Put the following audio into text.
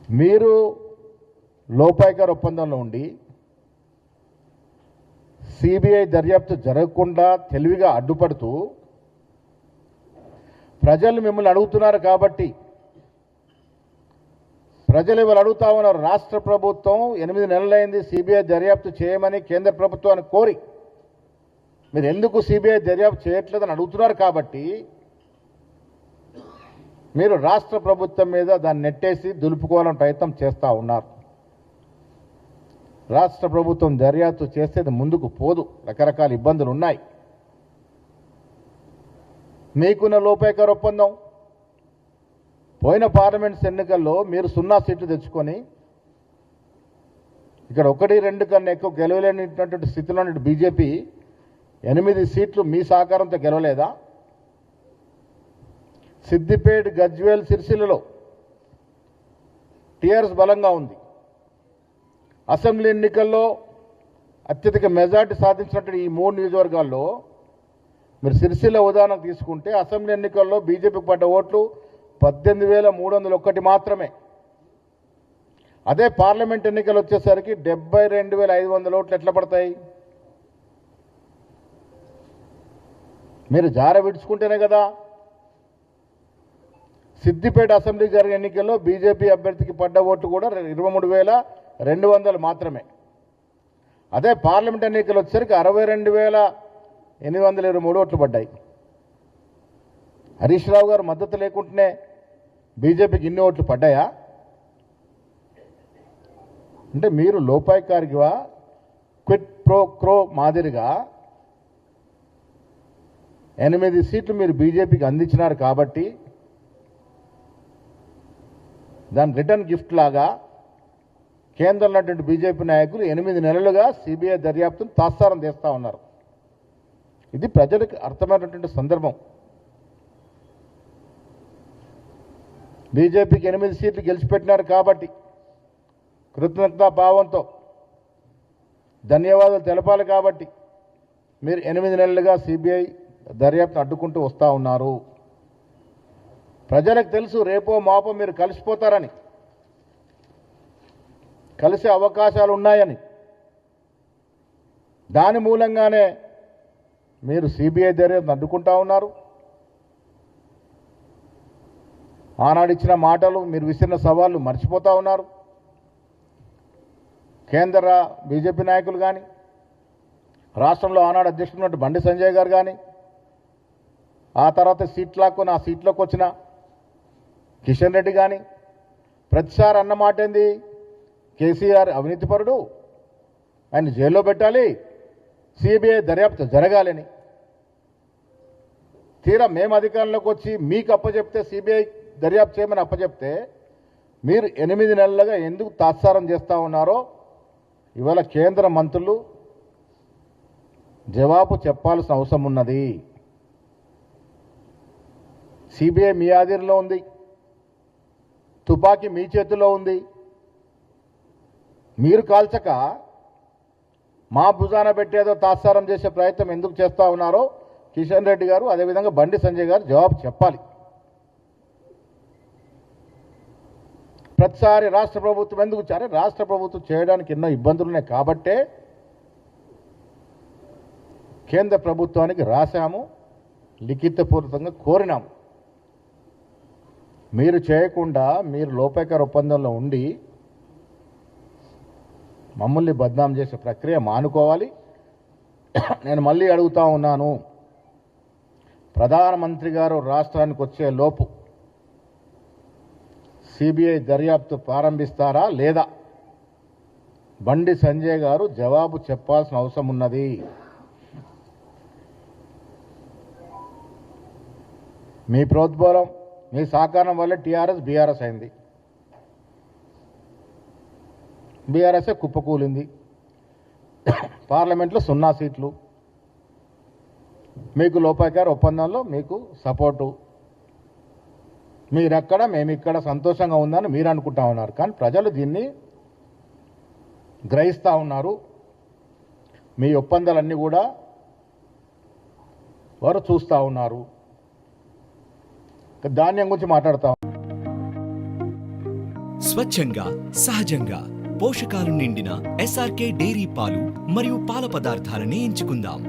మీరు లోపాయికార్ ఒప్పందంలో ఉండి సిబిఐ దర్యాప్తు జరగకుండా తెలివిగా అడ్డుపడుతూ ప్రజలు మిమ్మల్ని అడుగుతున్నారు కాబట్టి ప్రజలు ఇవాళ అడుగుతా ఉన్నారు. రాష్ట్ర ప్రభుత్వం 8 నెలలైంది సిబిఐ దర్యాప్తు చేయమని కేంద్ర ప్రభుత్వాన్ని కోరి మీరు ఎందుకు సిబిఐ దర్యాప్తు చేయట్లేదని అడుగుతున్నారు కాబట్టి మీరు రాష్ట్ర ప్రభుత్వం మీద దాన్ని నెట్టేసి దులుపుకోవాలని ప్రయత్నం చేస్తూ ఉన్నారు. రాష్ట్ర ప్రభుత్వం దర్యాప్తు చేస్తే ముందుకు పోదు, రకరకాల ఇబ్బందులు ఉన్నాయి. మీకున్న లోపాయికార్ ఒప్పందం పోయిన పార్లమెంట్స్ ఎన్నికల్లో మీరు 0 సీట్లు తెచ్చుకొని ఇక్కడ 1, 2 కన్నా ఎక్కువ గెలవలేనిటువంటి స్థితిలో బీజేపీ 8 సీట్లు మీ సహకారంతో గెలవలేదా? సిద్దిపేట, గజ్వేల్, సిరిసిల్లలో టీఆర్ఎస్ బలంగా ఉంది. అసెంబ్లీ ఎన్నికల్లో అత్యధిక మెజార్టీ సాధించినటువంటి ఈ 3 నియోజకవర్గాల్లో మీరు సిరిసిల్ల ఉదాహరణ తీసుకుంటే అసెంబ్లీ ఎన్నికల్లో బీజేపీకి పడ్డ ఓట్లు 18,301 మాత్రమే. అదే పార్లమెంట్ ఎన్నికలు వచ్చేసరికి 72,500 ఓట్లు ఎట్లా పడతాయి? మీరు జార విడుచుకుంటేనే కదా. సిద్దిపేట అసెంబ్లీ జరిగిన ఎన్నికల్లో బీజేపీ అభ్యర్థికి పడ్డ ఓట్లు కూడా 23,200 మాత్రమే. అదే పార్లమెంట్ ఎన్నికలు వచ్చేసరికి 62,823 ఓట్లు పడ్డాయి. హరీష్ రావు గారు మద్దతు లేకుంటేనే బీజేపీకి ఇన్ని ఓట్లు పడ్డాయా? అంటే మీరు లోపాయికారిగా క్విట్ ప్రో క్రో మాదిరిగా 8 సీట్లు మీరు బీజేపీకి అందించినారు కాబట్టి దాని రిటర్న్ గిఫ్ట్ లాగా కేంద్రంలో ఉన్నటువంటి బీజేపీ నాయకులు 8 నెలలుగా సిబిఐ దర్యాప్తును తాత్సారం చేస్తూ ఉన్నారు. ఇది ప్రజలకు అర్థమైనటువంటి సందర్భం. బీజేపీకి 8 సీట్లు గెలిచిపెట్టినారు కాబట్టి కృతజ్ఞతా భావంతో ధన్యవాదాలు తెలపాలి కాబట్టి మీరు 8 నెలలుగా సిబిఐ దర్యాప్తును అడ్డుకుంటూ వస్తూ ఉన్నారు. ప్రజలకు తెలుసు రేపో మాపో మీరు కలిసిపోతారని, కలిసే అవకాశాలు ఉన్నాయని. దాని మూలంగానే మీరు సిబిఐ దర్యాప్తును అడ్డుకుంటా ఉన్నారు. ఆనాడు ఇచ్చిన మాటలు, మీరు విసిరిన సవాళ్లు మర్చిపోతూ ఉన్నారు. కేంద్ర బీజేపీ నాయకులు కానీ, రాష్ట్రంలో ఆనాడు అధ్యక్షుడు బండి సంజయ్ గారు కానీ, ఆ తర్వాత సీట్ లాక్కుని ఆ సీట్లోకి వచ్చిన కిషన్ రెడ్డి కానీ ప్రతిసారి అన్న మాట ఏంది? కేసీఆర్ అవినీతిపరుడు, ఆయన జైల్లో పెట్టాలి, సిబిఐ దర్యాప్తు జరగాలని. తీరా మేము అధికారంలోకి వచ్చి మీకు అప్పచెప్తే, సిబిఐ దర్యాప్తు చేయమని అప్పచెప్తే మీరు 8 నెలలుగా ఎందుకు తాత్సారం చేస్తూ ఉన్నారో ఇవాళ కేంద్ర మంత్రులు జవాబు చెప్పాల్సిన అవసరం ఉన్నది. సిబిఐ మీ ఆధీనంలో ఉంది, తుపాకీ మీ చేతిలో ఉంది. మీరు కాల్చక మా భుజాన పెట్టేదో తాత్సారం చేసే ప్రయత్నం ఎందుకు చేస్తూ ఉన్నారో కిషన్ రెడ్డి గారు, అదేవిధంగా బండి సంజయ్ గారు జవాబు చెప్పాలి. ప్రతిసారి రాష్ట్ర ప్రభుత్వం ఎందుకు వచ్చారు? రాష్ట్ర ప్రభుత్వం చేయడానికి ఎన్నో ఇబ్బందులు ఉన్నాయి కాబట్టే కేంద్ర ప్రభుత్వానికి రాశాము, లిఖితపూర్వకంగా కోరినాము. మీరు చేయకుండా మీరు లోపాయికార్ ఒప్పందంలో ఉండి మమ్మల్ని బద్నాం చేసే ప్రక్రియ మానుకోవాలి. నేను మళ్ళీ అడుగుతా ఉన్నాను, ప్రధానమంత్రి గారు రాష్ట్రానికి వచ్చే లోపు సిబిఐ దర్యాప్తు ప్రారంభిస్తారా లేదా? బండి సంజయ్ గారు జవాబు చెప్పాల్సిన అవసరం ఉన్నది. మీ ప్రోద్బలం, మీ సహకారం వల్ల టీఆర్ఎస్ బీఆర్ఎస్ అయింది. బీఆర్ఎస్ కుప్పకూలింది. పార్లమెంట్లో 0 సీట్లు. మీకు లోపాయికార్ ఒప్పందంలో మీకు సపోర్టు. మీరెక్కడ మేమిక్కడ సంతోషంగా ఉందని మీరు అనుకుంటా ఉన్నారు. కానీ ప్రజలు దీన్ని గ్రహిస్తూ ఉన్నారు. మీ ఒప్పందాలన్నీ కూడా వారు చూస్తూ ఉన్నారు. ధాన్యం గురించి మాట్లాడతాం. స్వచ్ఛంగా, సహజంగా పోషకాలు నిండిన ఎస్ఆర్కే డైరీ పాలు మరియు పాల పదార్థాలని ఎంచుకుందాం.